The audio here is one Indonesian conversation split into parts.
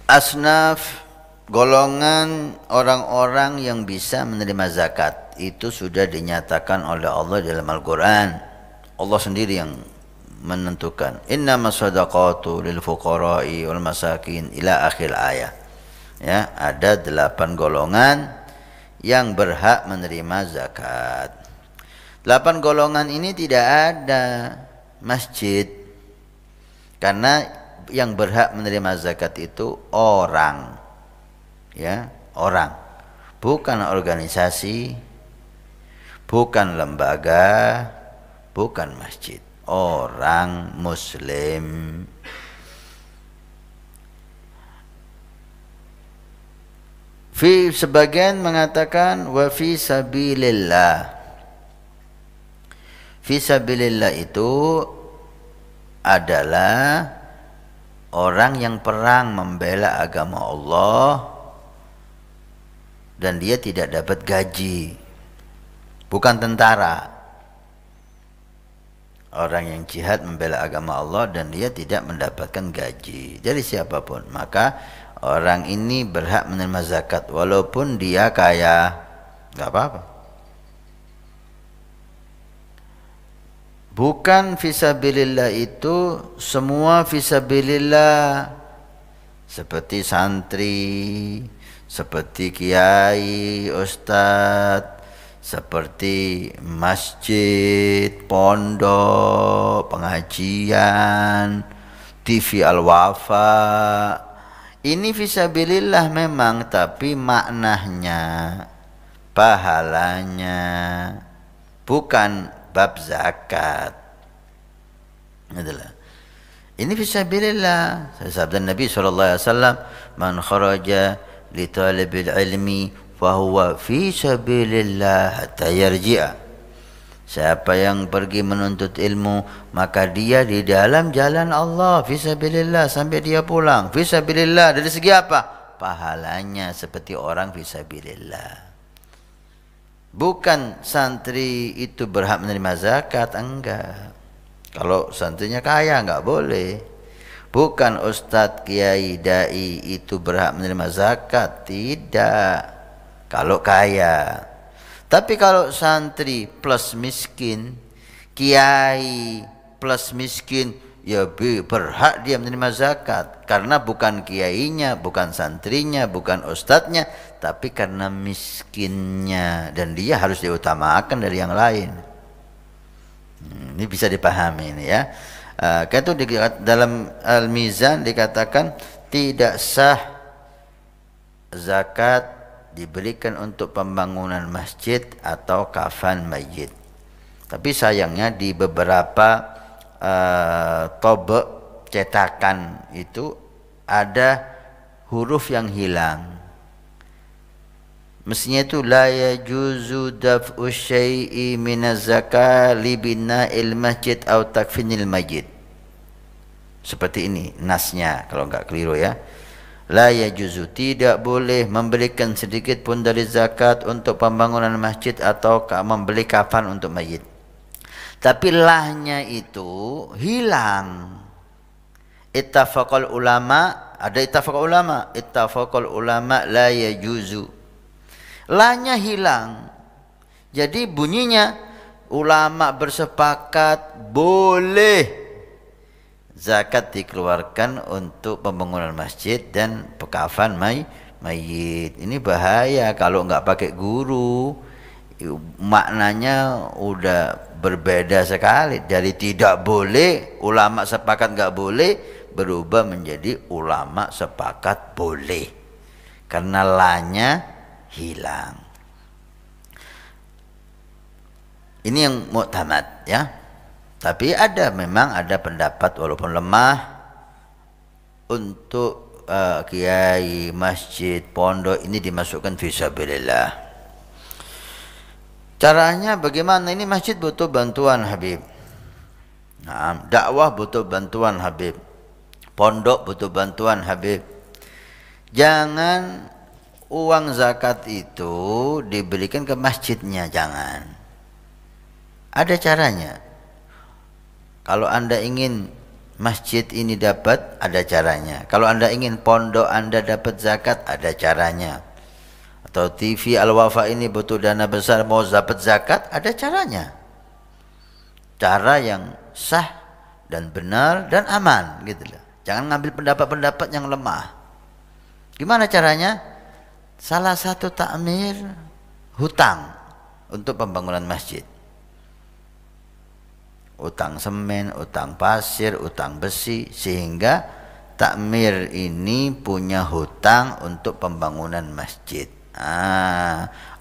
Asnaf, golongan orang-orang yang bisa menerima zakat itu sudah dinyatakan oleh Allah dalam Al-Quran. Allah sendiri yang menentukan. Innamas shadaqatu lil fuqara'i wal masakin ila akhir ayat. Ya, ada 8 golongan yang berhak menerima zakat. 8 golongan ini tidak ada masjid, karena yang berhak menerima zakat itu orang, ya, orang, bukan organisasi, bukan lembaga, bukan masjid, orang muslim. Sebagian mengatakan wa fi sabilillah. Fi sabilillah itu adalah orang yang perang membela agama Allah dan dia tidak dapat gaji, bukan tentara. Orang yang jihad membela agama Allah dan dia tidak mendapatkan gaji dari siapapun, maka orang ini berhak menerima zakat walaupun dia kaya, nggak apa-apa. Bukan fisabilillah itu semua fisabilillah, seperti santri, seperti kiai, ustadz, seperti masjid, pondok, pengajian, TV Al-Wafa. Ini fisabilillah memang, tapi maknanya, pahalanya bukan bab zakat. Itulah. Ini fisabilillah. Sabda Nabi SAW, man kharaja li talibil ilmi fahuwa fi sabilillah hatta yarji'a. Siapa yang pergi menuntut ilmu, maka dia di dalam jalan Allah, fisabilillah, sampai dia pulang. Fisabilillah dari segi apa? Pahalanya seperti orang fisabilillah. Bukan santri itu berhak menerima zakat, enggak. Kalau santrinya kaya enggak boleh. Bukan ustadz, kiai, dai itu berhak menerima zakat, tidak. Kalau kaya. Tapi kalau santri plus miskin, kiai plus miskin, ya berhak dia menerima zakat. Karena bukan kiainya, bukan santrinya, bukan ustadznya, tapi karena miskinnya, dan dia harus diutamakan dari yang lain. Ini bisa dipahami ini ya. Itu dalam Al-Mizan dikatakan tidak sah zakat diberikan untuk pembangunan masjid atau kafan mayit. Tapi sayangnya di beberapa tobek cetakan itu ada huruf yang hilang. Mestinya itu la yajuzu daf'u syai'i minaz zakah li bina'il masjid atau takfinil masjid. Seperti ini nasnya kalau enggak keliru ya. La yajuzu, tidak boleh memberikan sedikit pun dari zakat untuk pembangunan masjid atau membeli kafan untuk mayit. Tapi lahnya itu hilang. Ittafaqal ulama, ada ittafaqal ulama la yajuzu. Lahnya hilang. Jadi bunyinya ulama bersepakat boleh zakat dikeluarkan untuk pembangunan masjid dan kafan mayit. Ini bahaya kalau nggak pakai guru. Maknanya udah berbeda sekali. Dari tidak boleh, ulama sepakat nggak boleh, berubah menjadi ulama sepakat boleh. Karena lahnya hilang. Ini yang mu'tamad ya. Tapi memang ada pendapat walaupun lemah untuk kiai, masjid, pondok ini dimasukkan fisabilillah. Caranya bagaimana? Ini masjid butuh bantuan Habib. Nah, dakwah butuh bantuan Habib. Pondok butuh bantuan Habib. Jangan uang zakat itu diberikan ke masjidnya, jangan. Ada caranya. Kalau Anda ingin masjid ini dapat, ada caranya. Kalau Anda ingin pondok Anda dapat zakat, ada caranya. Atau TV Al-Wafa ini butuh dana besar mau dapat zakat, ada caranya. Cara yang sah dan benar dan aman gitu loh. Jangan ngambil pendapat-pendapat yang lemah. Gimana caranya? Salah satu takmir hutang untuk pembangunan masjid. Utang semen, utang pasir, utang besi, sehingga takmir ini punya hutang untuk pembangunan masjid.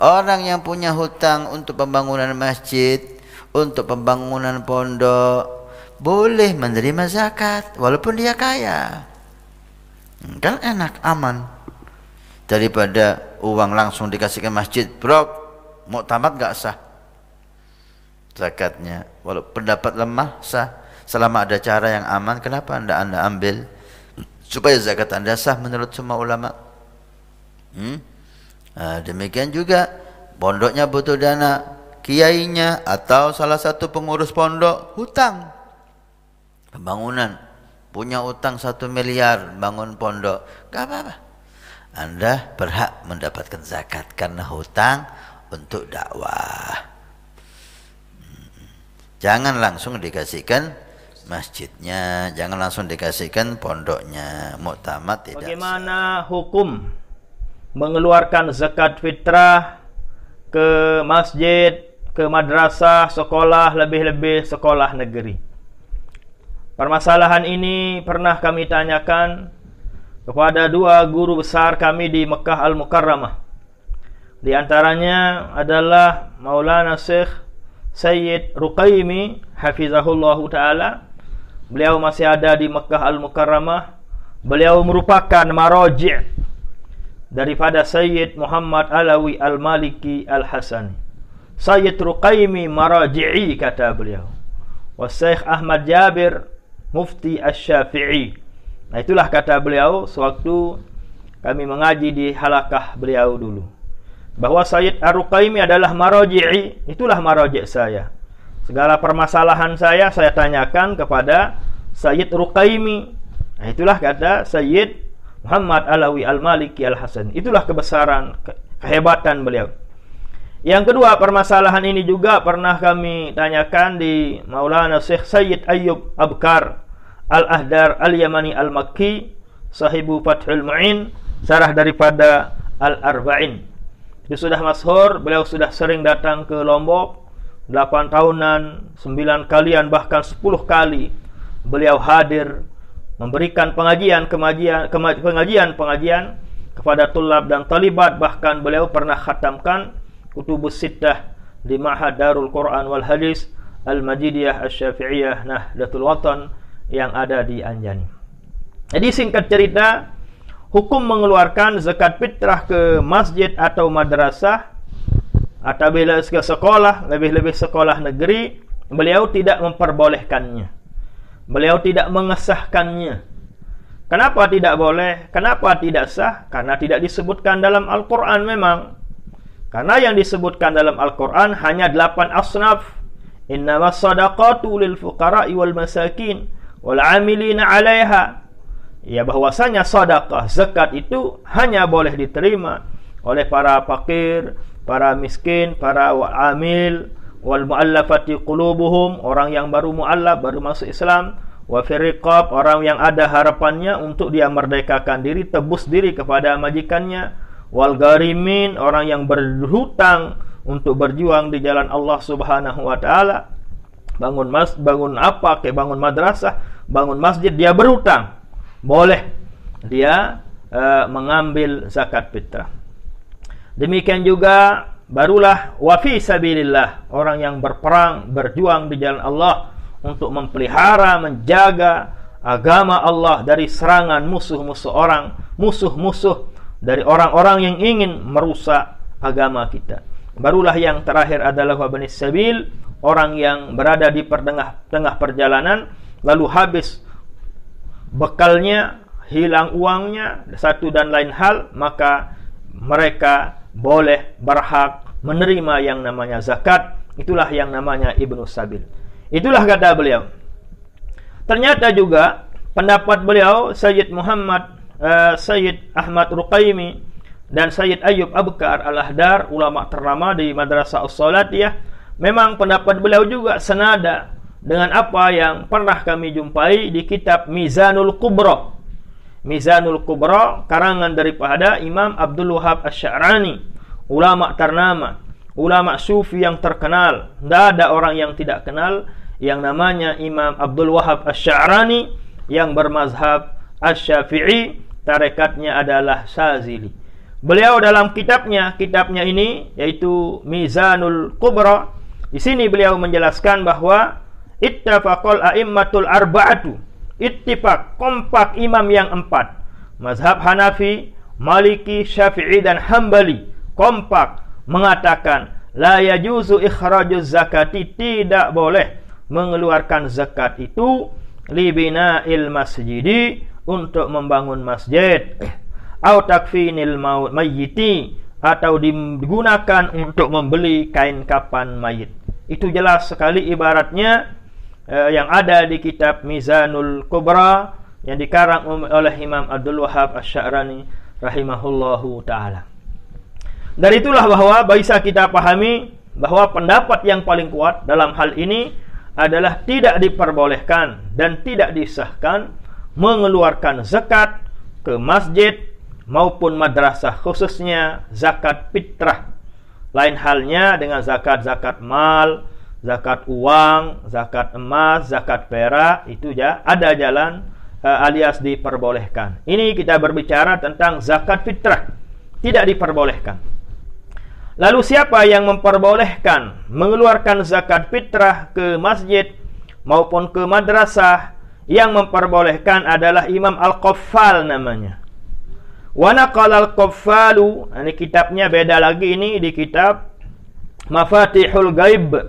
Orang yang punya hutang untuk pembangunan masjid, untuk pembangunan pondok, boleh menerima zakat walaupun dia kaya. Kan enak, aman. Daripada uang langsung dikasihkan masjid, bro, mau tamat gak sah zakatnya. Walau pendapat lemah, sah. Selama ada cara yang aman, kenapa anda ambil? Supaya zakat anda sah menurut semua ulama. Demikian juga pondoknya butuh dana, kiainya atau salah satu pengurus pondok hutang pembangunan, punya utang 1 miliar bangun pondok, gak apa-apa. Anda berhak mendapatkan zakat karena hutang untuk dakwah. Jangan langsung dikasihkan masjidnya, jangan langsung dikasihkan pondoknya. Muktamad tidak. Bagaimana hukum mengeluarkan zakat fitrah ke masjid, ke madrasah, sekolah, lebih-lebih sekolah negeri? Permasalahan ini pernah kami tanyakan kepada 2 guru besar kami di Mekah Al-Mukarramah. Di antaranya adalah Maulana Syekh Sayyid Ruqaimi hafizahullahu ta'ala. Beliau masih ada di Mekah Al-Mukarramah. Beliau merupakan maraji' daripada Sayyid Muhammad Alawi Al-Maliki Al-Hasani. Sayyid Ruqaimi maraji'i, kata beliau. Wa Syekh Ahmad Jabir Mufti Asy-Syafi'i. Nah, itulah kata beliau sewaktu kami mengaji di halakah beliau dulu, bahwa Sayyid Ar-Ruqaimi adalah maraji'i, itulah maraji' saya. Segala permasalahan saya tanyakan kepada Sayyid Ruqaimi. Nah, itulah kata Sayyid Muhammad Alawi Al-Maliki Al-Hasan. Itulah kebesaran, kehebatan beliau. Yang kedua, permasalahan ini juga pernah kami tanyakan di Maulana Syekh Sayyid Ayyub Abkar Al-Ahdar Al-Yamani Al-Makki, sahibu Fathul Mu'in, syarah daripada Al-Arba'in. Dia sudah masyhur, beliau sudah sering datang ke Lombok, 8 tahunan, 9 kalian, bahkan 10 kali beliau hadir memberikan pengajian kepada tulab dan talibat. Bahkan beliau pernah khatamkan Kutubus Sittah di Ma'had Darul Quran wal Hadis Al-Majidiyah Asy-Syafi'iyah Nahdlatul Watan yang ada di Anjani. Jadi singkat cerita, hukum mengeluarkan zakat fitrah ke masjid atau madrasah atau bila ke sekolah, lebih-lebih sekolah negeri, beliau tidak memperbolehkannya. Beliau tidak mengesahkannya. Kenapa tidak boleh? Kenapa tidak sah? Karena tidak disebutkan dalam Al-Quran memang. Karena yang disebutkan dalam Al-Quran hanya 8 asnaf. Innamas sadaqatu lil fuqara'i wal masakin wal 'amilina 'alaiha. Ya, bahwasanya sedekah, zakat itu hanya boleh diterima oleh para fakir, para miskin, para amil, wal mu'allafati qulubuhum, orang yang baru mu'allaf, baru masuk Islam, wa firriqab, orang yang ada harapannya untuk dia merdekakan diri, tebus diri kepada majikannya, wal gharimin, orang yang berhutang untuk berjuang di jalan Allah Subhanahu wa taala. Bangun bangun madrasah, bangun masjid, dia berhutang, boleh dia mengambil zakat fitrah. Demikian juga barulah wa fi sabilillah, orang yang berperang, berjuang di jalan Allah untuk memelihara, menjaga agama Allah dari serangan musuh-musuh dari orang-orang yang ingin merusak agama kita. Barulah yang terakhir adalah wabnis sabil, orang yang berada di tengah perjalanan lalu habis bekalnya, hilang uangnya, satu dan lain hal, maka mereka boleh, berhak menerima yang namanya zakat. Itulah yang namanya Ibnu Sabil. Itulah kata beliau. Ternyata juga pendapat beliau Sayyid Ahmad Ruqaimi dan Sayyid Ayyub Abkar Al-Ahdar, ulama ternama di Madrasah As-Salatiyah, memang pendapat beliau juga senada dengan apa yang pernah kami jumpai di kitab Mizanul Kubra. Mizanul Kubra karangan daripada Imam Abdul Wahab Asy-Sya'rani, ulama ternama, ulama sufi yang terkenal. Tidak ada orang yang tidak kenal yang namanya Imam Abdul Wahab Asy-Sya'rani yang bermazhab Asy-Syafi'i, tarekatnya adalah Syazili. Beliau dalam kitabnya ini yaitu Mizanul Kubra, di sini beliau menjelaskan bahwa ittafaqal a'immatul arba'atu, ittifaq, kompak imam yang 4, mazhab Hanafi, Maliki, Syafi'i dan Hambali, kompak mengatakan la yajuzu ikhrajuz zakati, tidak boleh mengeluarkan zakat itu li bina'il masjidi, untuk membangun masjid, au takfinil mayyiti, atau digunakan untuk membeli kain kapan mayit. Itu jelas sekali ibaratnya yang ada di kitab Mizanul Kubra yang dikarang oleh Imam Abdul Wahab Asy-Sya'rani rahimahullahu ta'ala. Dari itulah bahwa bisa kita pahami bahwa pendapat yang paling kuat dalam hal ini adalah tidak diperbolehkan dan tidak disahkan mengeluarkan zakat ke masjid maupun madrasah, khususnya zakat fitrah. Lain halnya dengan zakat mal, zakat uang, zakat emas, zakat perak, itu ada jalan alias diperbolehkan. Ini kita berbicara tentang zakat fitrah, tidak diperbolehkan. Lalu siapa yang memperbolehkan mengeluarkan zakat fitrah ke masjid maupun ke madrasah? Yang memperbolehkan adalah Imam Al-Qaffal namanya. Wa naqala Al-Qaffalu, ini kitabnya beda lagi, ini di kitab Mafatihul Ghaib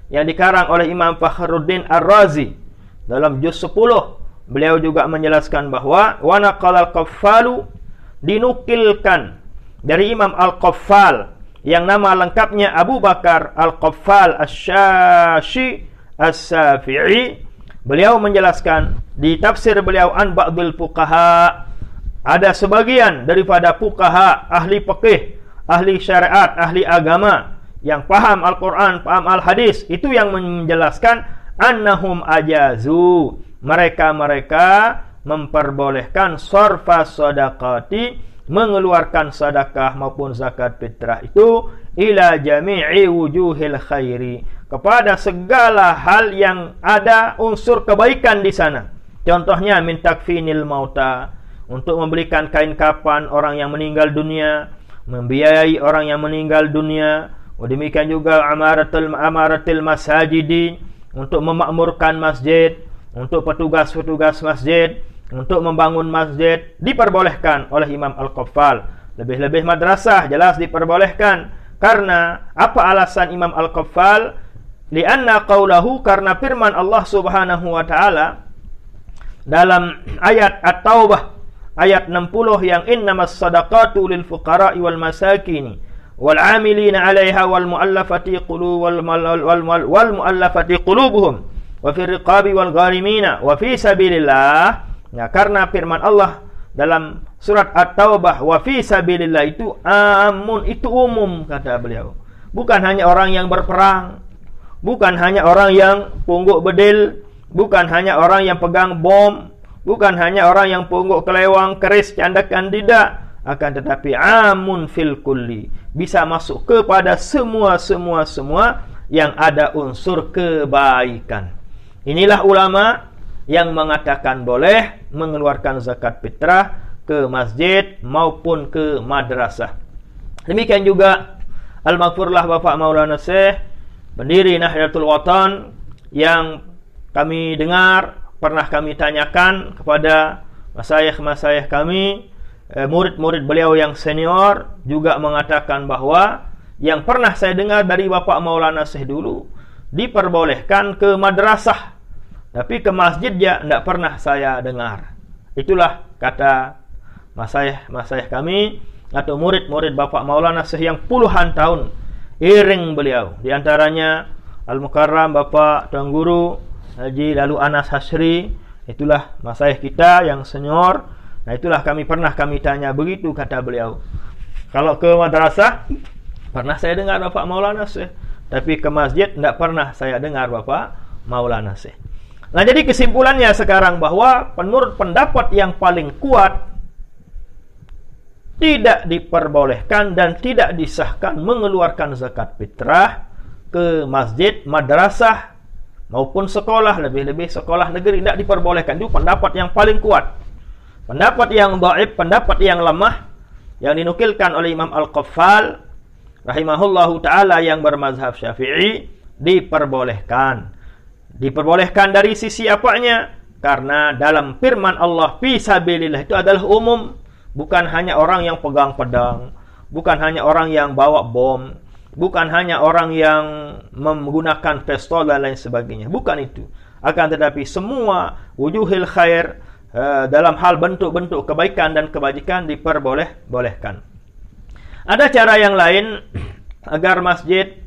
yang dikarang oleh Imam Fakhruddin Ar-Razi dalam juz 10. Beliau juga menjelaskan bahwa wa naqala Al-Qaffalu, dinukilkan dari Imam Al-Qaffal yang nama lengkapnya Abu Bakar Al-Qaffal Asy-Syashi As-Syafi'i. Beliau menjelaskan di tafsir beliau an ba'dul fuqaha, ada sebagian daripada fuqaha, ahli fikih, ahli syariat, ahli agama yang paham Al-Quran, paham Al-Hadis, itu yang menjelaskan annahum ajazu, mereka memperbolehkan sarfa sadaqati, mengeluarkan sedekah maupun zakat fitrah itu ila jami'i wujuhil khairi, kepada segala hal yang ada unsur kebaikan di sana. Contohnya min takfinil mauta, untuk membelikan kain kapan orang yang meninggal dunia, membiayai orang yang meninggal dunia. Demikian juga amaratil masajidi, untuk memakmurkan masjid, untuk petugas-petugas masjid, untuk membangun masjid, diperbolehkan oleh Imam Al-Qaffal. Lebih-lebih madrasah jelas diperbolehkan. Karena apa alasan Imam Al-Qaffal? Lianna qawlahu, karena firman Allah Subhanahu wa ta'ala dalam ayat At-Taubah ayat 60 yang innamas sadaqatu lil fuqara'i wal masakini wal 'amilina 'alaiha wal mu'allafati qulubuhum wa fi riqabi wal gharimina wa fi sabilillah. Nah, karena firman Allah dalam surat At-Taubah wa fi sabilillah itu amun, itu umum, kata beliau. Bukan hanya orang yang berperang, bukan hanya orang yang pungguk bedil, bukan hanya orang yang pegang bom, bukan hanya orang yang pungguk kelewang, keris, candakan, tidak. Akan tetapi amun fil kulli, bisa masuk kepada semua yang ada unsur kebaikan. Inilah ulama yang mengatakan boleh mengeluarkan zakat fitrah ke masjid maupun ke madrasah. Demikian juga al-maghfurlah Bapak Maulana Syekh, pendiri Nahdlatul Watan, yang kami dengar, pernah kami tanyakan kepada masyayikh kami, murid-murid beliau yang senior, juga mengatakan bahwa yang pernah saya dengar dari Bapak Maulana Syekh dulu, diperbolehkan ke madrasah, tapi ke masjid ya tidak pernah saya dengar. Itulah kata masyayikh kami atau murid-murid Bapak Maulana Syekh yang puluhan tahun iring beliau. Di antaranya Al-Mukarram Bapak Tuan Guru Haji Lalu Anas Hasri, Itulah masyayikh kita yang senior. Nah, itulah kami tanya begitu, kata beliau. Kalau ke madrasah pernah saya dengar Bapak Maulana Syekh, tapi ke masjid tidak pernah saya dengar Bapak Maulana Syekh. Nah, jadi kesimpulannya sekarang bahwa menurut pendapat yang paling kuat, tidak diperbolehkan dan tidak disahkan mengeluarkan zakat fitrah ke masjid, madrasah maupun sekolah, lebih-lebih sekolah negeri, tidak diperbolehkan. Itu pendapat yang paling kuat. Pendapat yang dhaif, pendapat yang lemah, yang dinukilkan oleh Imam Al-Qaffal rahimahullahu ta'ala yang bermazhab Syafi'i, diperbolehkan. Diperbolehkan dari sisi apanya? Karena dalam firman Allah fi sabilillah itu adalah umum, bukan hanya orang yang pegang pedang, bukan hanya orang yang bawa bom, bukan hanya orang yang menggunakan pistol dan lain sebagainya, bukan itu. Akan tetapi semua wujuhil khair, dalam hal bentuk-bentuk kebaikan dan kebajikan diperbolehkan. Ada cara yang lain agar masjid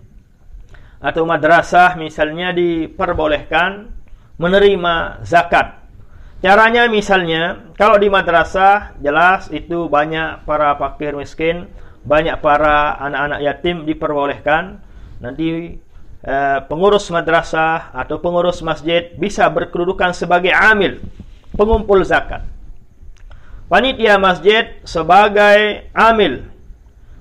atau madrasah misalnya diperbolehkan menerima zakat. Caranya misalnya, kalau di madrasah jelas itu banyak para fakir miskin, banyak para anak-anak yatim, diperbolehkan. Nanti pengurus madrasah atau pengurus masjid bisa berkedudukan sebagai amil, pengumpul zakat. Panitia masjid sebagai amil,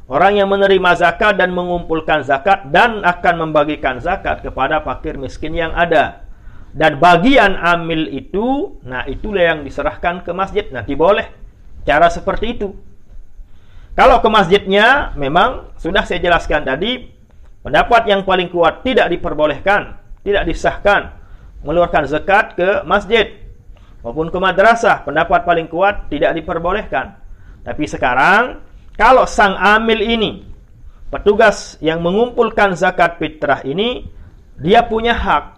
orang yang menerima zakat dan mengumpulkan zakat dan akan membagikan zakat kepada fakir miskin yang ada. Dan bagian amil itu, nah itulah yang diserahkan ke masjid. Nanti boleh cara seperti itu. Kalau ke masjidnya, memang sudah saya jelaskan tadi, pendapat yang paling kuat tidak diperbolehkan, tidak disahkan mengeluarkan zakat ke masjid maupun ke madrasah. Pendapat paling kuat tidak diperbolehkan. Tapi sekarang, kalau sang amil ini, petugas yang mengumpulkan zakat fitrah ini, dia punya hak.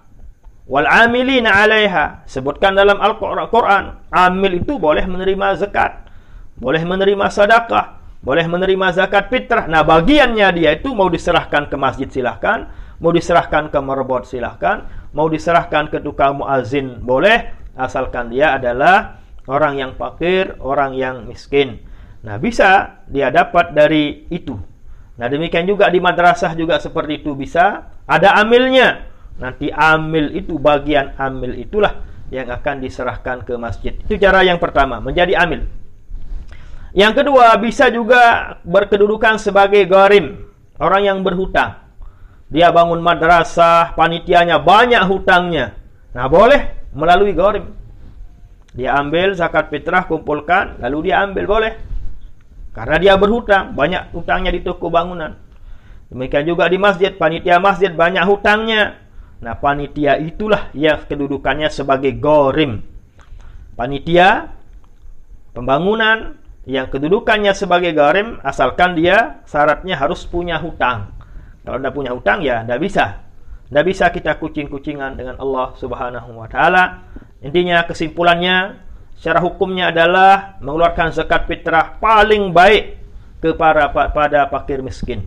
Wal amilina 'alaiha, sebutkan dalam Al-Qur'an, amil itu boleh menerima zakat, boleh menerima sedekah, boleh menerima zakat fitrah. Nah, bagiannya dia itu mau diserahkan ke masjid silahkan, mau diserahkan ke merbot silahkan, mau diserahkan ke tukang muazin boleh, asalkan dia adalah orang yang fakir, orang yang miskin. Nah, bisa dia dapat dari itu. Nah, demikian juga di madrasah juga seperti itu, bisa ada amilnya. Nanti amil itu, bagian amil itulah yang akan diserahkan ke masjid. Itu cara yang pertama, menjadi amil. Yang kedua, bisa juga berkedudukan sebagai gharim, orang yang berhutang. Dia bangun madrasah, panitianya banyak hutangnya. Nah, boleh melalui gharim. Dia ambil zakat fitrah, kumpulkan, lalu dia ambil, boleh. Karena dia berhutang, banyak hutangnya di toko bangunan. Demikian juga di masjid, panitia masjid banyak hutangnya. Nah, panitia itulah yang kedudukannya sebagai gharim. Panitia pembangunan yang kedudukannya sebagai gharim, asalkan dia syaratnya harus punya hutang. Kalau tidak punya hutang, ya tidak bisa. Tidak bisa kita kucing-kucingan dengan Allah Subhanahu wa ta'ala. Intinya, kesimpulannya, secara hukumnya adalah mengeluarkan zakat fitrah paling baik pada fakir miskin.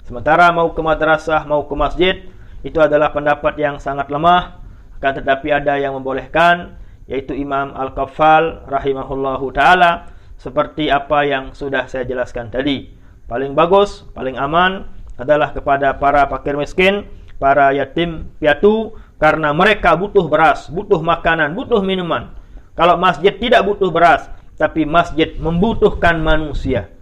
Sementara mau ke madrasah, mau ke masjid, itu adalah pendapat yang sangat lemah. Akan tetapi ada yang membolehkan, yaitu Imam Al-Qaffal rahimahullahu ta'ala, seperti apa yang sudah saya jelaskan tadi. Paling bagus, paling aman adalah kepada para fakir miskin, para yatim piatu, karena mereka butuh beras, butuh makanan, butuh minuman. Kalau masjid tidak butuh beras, tapi masjid membutuhkan manusia.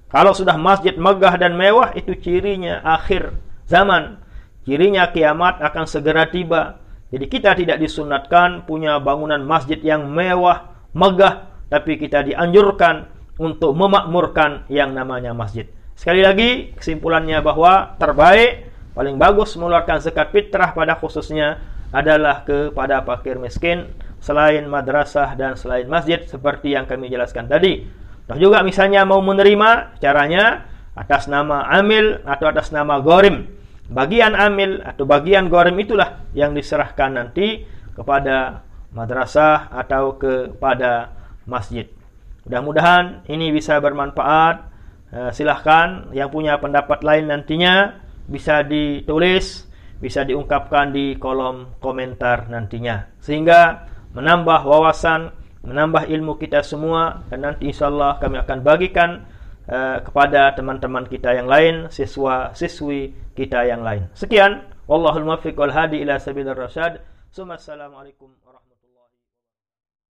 Kalau sudah masjid megah dan mewah, itu cirinya akhir zaman. Cirinya kiamat akan segera tiba. Jadi kita tidak disunatkan punya bangunan masjid yang mewah, megah, tapi kita dianjurkan untuk memakmurkan yang namanya masjid. Sekali lagi, kesimpulannya bahwa terbaik, paling bagus mengeluarkan zakat fitrah pada khususnya adalah kepada fakir miskin, selain madrasah dan selain masjid, seperti yang kami jelaskan tadi. Atau juga misalnya mau menerima, caranya atas nama amil atau atas nama gharim. Bagian amil atau bagian gharim itulah yang diserahkan nanti kepada madrasah atau kepada masjid. Mudah-mudahan ini bisa bermanfaat. Silahkan yang punya pendapat lain nantinya bisa ditulis, bisa diungkapkan di kolom komentar nantinya, sehingga menambah wawasan, menambah ilmu kita semua, dan nanti insyaallah kami akan bagikan kepada teman-teman kita yang lain, siswa-siswi kita yang lain. Sekian, wallahul muwaffiq wal hadi ila sabilir rasyad. Assalamualaikum warahmatullahi wabarakatuh.